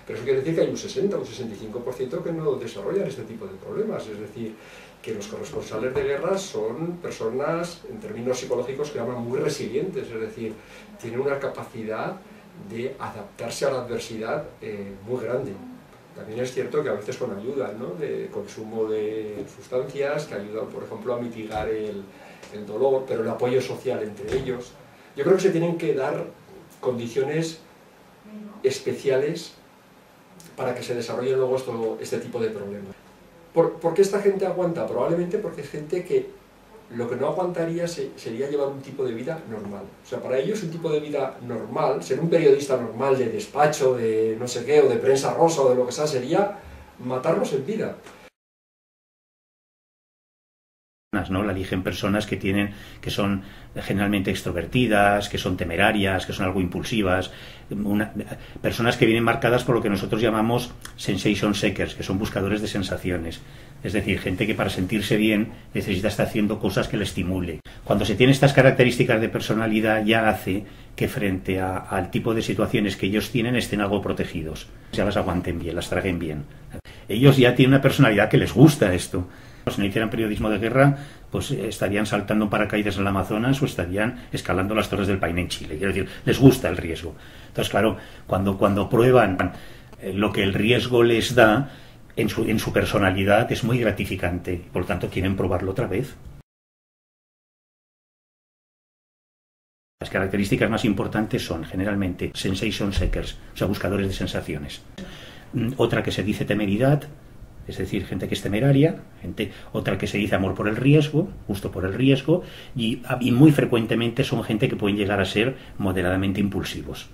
Pero eso quiere decir que hay un 60 o un 65% que no desarrollan este tipo de problemas, es decir, que los corresponsales de guerra son personas, en términos psicológicos, que llaman muy resilientes, es decir, tienen una capacidad de adaptarse a la adversidad muy grande. También es cierto que a veces con ayuda, ¿no?, de consumo de sustancias que ayudan, por ejemplo, a mitigar el dolor, pero el apoyo social entre ellos. Yo creo que se tienen que dar condiciones especiales para que se desarrolle luego este tipo de problemas. ¿Por qué esta gente aguanta? Probablemente porque es gente que lo que no aguantaría sería llevar un tipo de vida normal. O sea, para ellos un tipo de vida normal, ser un periodista normal de despacho, de no sé qué, o de prensa rosa, o de lo que sea, sería matarlos en vida. ¿No? La eligen personas que son generalmente extrovertidas, que son temerarias, que son algo impulsivas, personas que vienen marcadas por lo que nosotros llamamos sensation seekers, que son buscadores de sensaciones. Es decir, gente que para sentirse bien necesita estar haciendo cosas que le estimule. Cuando se tiene estas características de personalidad, ya hace que frente al tipo de situaciones que ellos tienen estén algo protegidos, ya las aguanten bien, las traguen bien. Ellos ya tienen una personalidad que les gusta esto. Si no hicieran periodismo de guerra, pues estarían saltando en paracaídas en el Amazonas o estarían escalando las Torres del Paine en Chile. Quiero decir, les gusta el riesgo. Entonces, claro, cuando prueban lo que el riesgo les da en su personalidad, es muy gratificante. Por lo tanto, quieren probarlo otra vez. Las características más importantes son, generalmente, sensation seekers, o sea, buscadores de sensaciones. Otra que se dice temeridad, es decir, gente que es temeraria, otra que se dice amor por el riesgo, gusto por el riesgo, y muy frecuentemente son gente que pueden llegar a ser moderadamente impulsivos.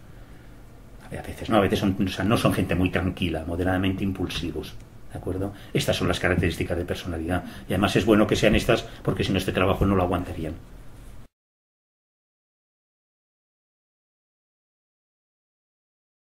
A veces no son gente muy tranquila, moderadamente impulsivos. ¿De acuerdo? Estas son las características de personalidad. Y además es bueno que sean estas, porque si no este trabajo no lo aguantarían.